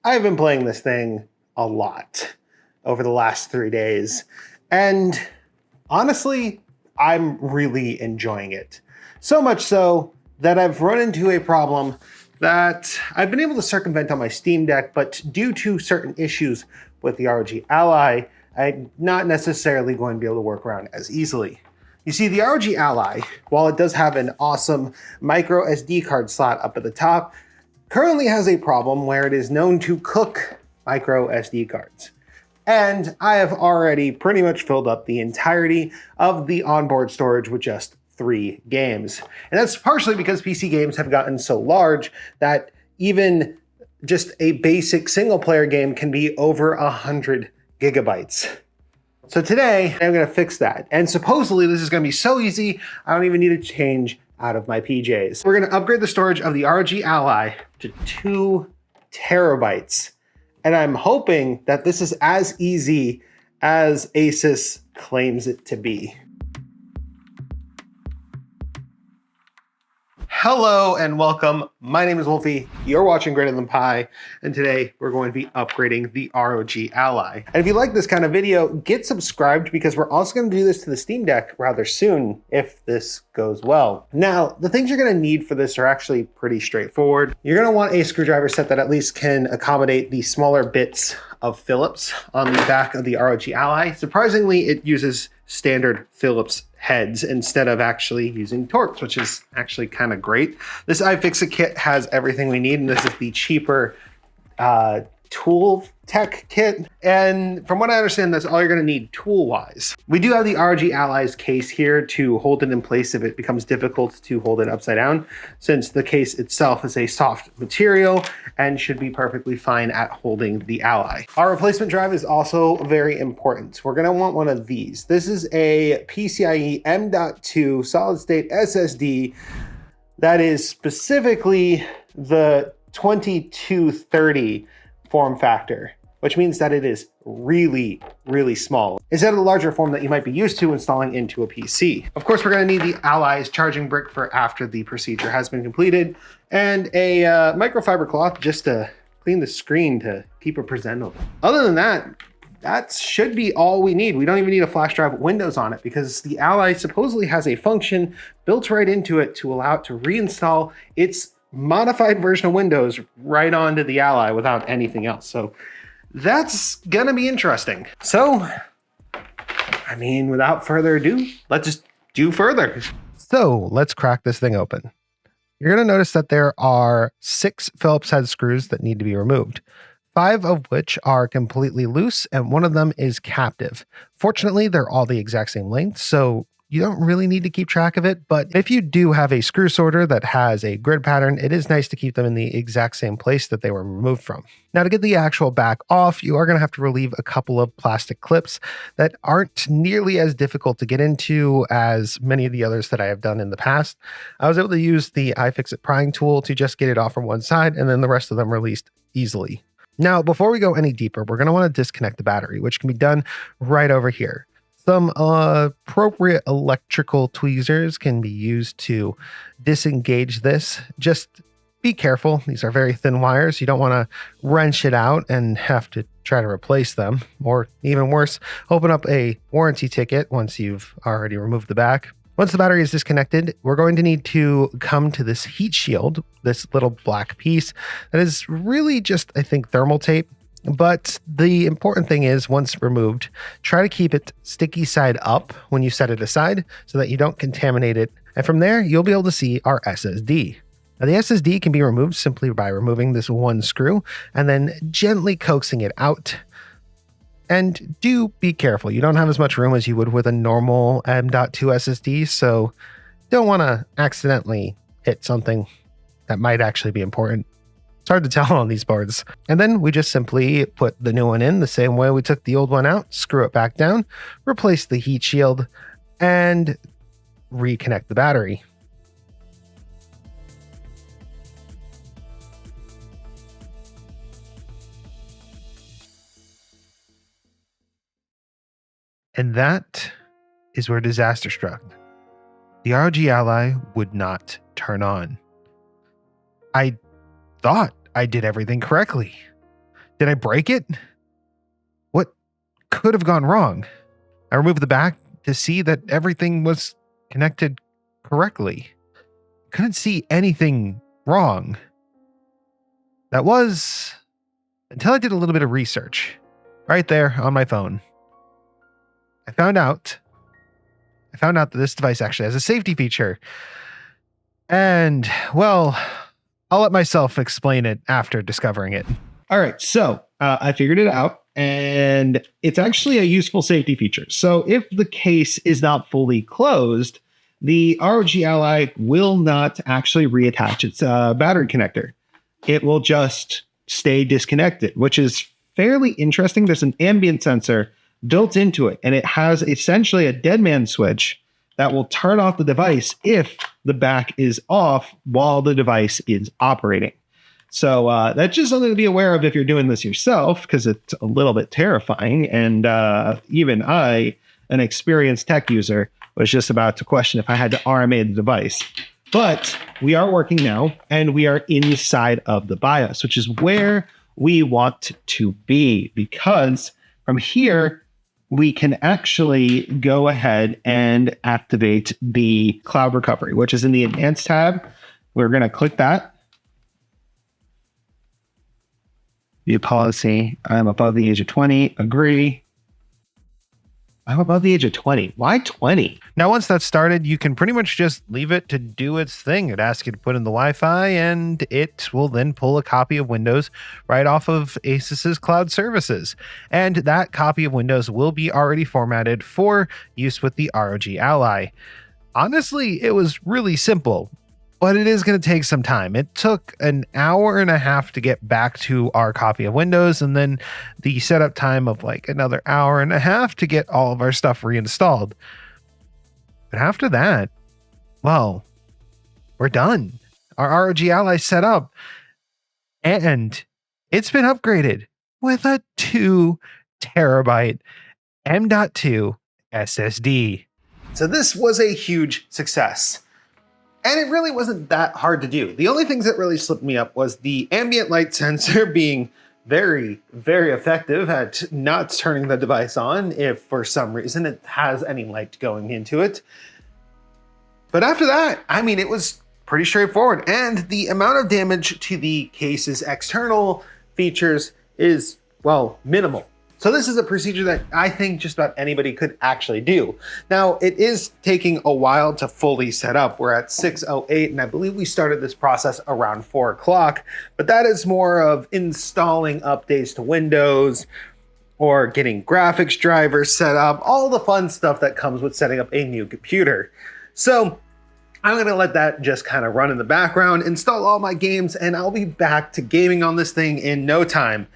I've been playing this thing a lot over the last 3 days, and honestly, I'm really enjoying it. So much so that I've run into a problem that I've been able to circumvent on my Steam Deck, but due to certain issues with the ROG Ally, I'm not necessarily going to be able to work around as easily. You see, the ROG Ally, while it does have an awesome micro SD card slot up at the top, currently has a problem where it is known to cook micro SD cards. And I have already pretty much filled up the entirety of the onboard storage with just 3 games. And that's partially because PC games have gotten so large that even just a basic single player game can be over 100 gigabytes. So today, I'm gonna fix that. And supposedly this is gonna be so easy, I don't even need to change out of my PJs. We're gonna upgrade the storage of the ROG Ally to 2 terabytes. And I'm hoping that this is as easy as Asus claims it to be. Hello and welcome. My name is Wolfie. You're watching GreaterThanPie, and today we're going to be upgrading the ROG Ally. And if you like this kind of video, get subscribed because we're also going to do this to the Steam Deck rather soon if this goes well. Now, the things you're going to need for this are actually pretty straightforward. You're going to want a screwdriver set that at least can accommodate the smaller bits of Phillips on the back of the ROG Ally. Surprisingly, it uses standard Phillips heads instead of actually using Torx, which is actually kind of great. This iFixit kit has everything we need, and this is the cheaper tool tech kit. And from what I understand, that's all you're going to need tool-wise. We do have the ROG Ally's case here to hold it in place if it becomes difficult to hold it upside down, since the case itself is a soft material and should be perfectly fine at holding the Ally. Our replacement drive is also very important. We're going to want one of these. This is a PCIe M.2 solid-state SSD that is specifically the 2230 form factor, which means that it is really, really small, instead of the larger form that you might be used to installing into a PC. Of course, we're going to need the Ally's charging brick for after the procedure has been completed, and a microfiber cloth just to clean the screen to keep it presentable. Other than that, that should be all we need. We don't even need a flash drive with Windows on it because the Ally supposedly has a function built right into it to allow it to reinstall its modified version of Windows right onto the Ally without anything else. So that's gonna be interesting. So, I mean, without further ado, let's just do further. So let's crack this thing open. You're gonna notice that there are 6 Phillips head screws that need to be removed, 5 of which are completely loose and 1 of them is captive. Fortunately, they're all the exact same length, so you don't really need to keep track of it, but if you do have a screw sorter that has a grid pattern, it is nice to keep them in the exact same place that they were removed from. Now, to get the actual back off, you are going to have to relieve a couple of plastic clips that aren't nearly as difficult to get into as many of the others that I have done in the past. I was able to use the iFixit prying tool to just get it off from one side, and then the rest of them released easily. Now, before we go any deeper, we're going to want to disconnect the battery, which can be done right over here. Some appropriate electrical tweezers can be used to disengage this. Just be careful. These are very thin wires. You don't want to wrench it out and have to try to replace them. Or even worse, open up a warranty ticket once you've already removed the back. Once the battery is disconnected, we're going to need to come to this heat shield, this little black piece that is really just, I think, thermal tape. But the important thing is, once removed, try to keep it sticky side up when you set it aside so that you don't contaminate it. And from there, you'll be able to see our SSD. Now, the SSD can be removed simply by removing this 1 screw and then gently coaxing it out. And do be careful. You don't have as much room as you would with a normal M.2 SSD, so don't want to accidentally hit something that might actually be important. It's hard to tell on these boards. And then we just simply put the new one in the same way we took the old one out, screw it back down, replace the heat shield, and reconnect the battery. And that is where disaster struck. The ROG Ally would not turn on. I thought I did everything correctly. Did I break it? What could have gone wrong? I removed the back to see that everything was connected correctly. Couldn't see anything wrong. That was until I did a little bit of research right there on my phone. I found out that this device actually has a safety feature. And, well, I'll let myself explain it after discovering it. All right, so I figured it out, and it's actually a useful safety feature. So if the case is not fully closed, the ROG Ally will not actually reattach its battery connector. It will just stay disconnected, which is fairly interesting. There's an ambient sensor built into it, and it has essentially a dead man switch that will turn off the device if the back is off while the device is operating. So that's just something to be aware of if you're doing this yourself, because it's a little bit terrifying. And even I, an experienced tech user, was just about to question if I had to RMA the device. But we are working now, and we are inside of the BIOS, which is where we want to be, because from here, we can actually go ahead and activate the cloud recovery, which is in the advanced tab. We're going to click that. View policy. I'm above the age of 20. Agree. I'm above the age of 20. Why 20? Now, once that's started, you can pretty much just leave it to do its thing. It asks you to put in the Wi-Fi, and it will then pull a copy of Windows right off of Asus's cloud services. And that copy of Windows will be already formatted for use with the ROG Ally. Honestly, it was really simple, but it is going to take some time. It took an hour and a half to get back to our copy of Windows, and then the setup time of like another hour and a half to get all of our stuff reinstalled. But after that, well, we're done. Our ROG Ally set up, and it's been upgraded with a 2 terabyte M.2 SSD. So this was a huge success. And it really wasn't that hard to do. The only things that really slipped me up was the ambient light sensor being very, very effective at not turning the device on if for some reason it has any light going into it. But after that, I mean, it was pretty straightforward. And the amount of damage to the case's external features is, well, minimal. So this is a procedure that I think just about anybody could actually do. Now, it is taking a while to fully set up. We're at 6:08, and I believe we started this process around 4 o'clock, but that is more of installing updates to Windows or getting graphics drivers set up, all the fun stuff that comes with setting up a new computer. So I'm gonna let that just kind of run in the background, install all my games, and I'll be back to gaming on this thing in no time.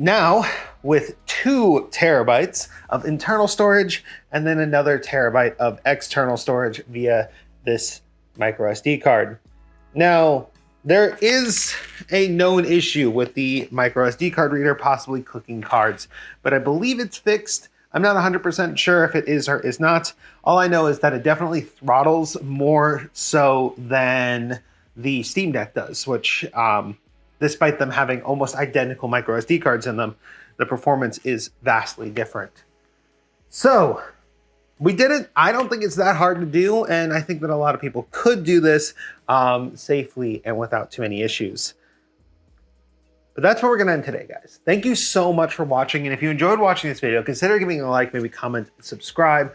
Now, with 2 terabytes of internal storage and then another terabyte of external storage via this micro SD card. Now, there is a known issue with the micro SD card reader possibly cooking cards, but I believe it's fixed. I'm not 100% sure if it is or is not. All I know is that it definitely throttles more so than the Steam Deck does, which despite them having almost identical micro SD cards in them, the performance is vastly different. So we did it. I don't think it's that hard to do, and I think that a lot of people could do this safely and without too many issues. But that's where we're gonna end today, guys. Thank you so much for watching, and if you enjoyed watching this video, consider giving it a like, maybe comment, subscribe.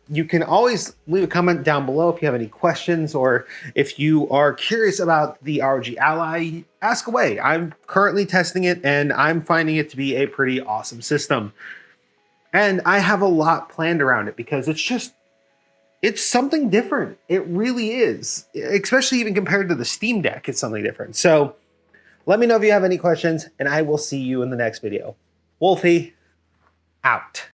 You can always leave a comment down below if you have any questions, or if you are curious about the ROG Ally, ask away. I'm currently testing it and I'm finding it to be a pretty awesome system. And I have a lot planned around it because it's something different. It really is, especially even compared to the Steam Deck, it's something different. So let me know if you have any questions, and I will see you in the next video. Wolfie, out.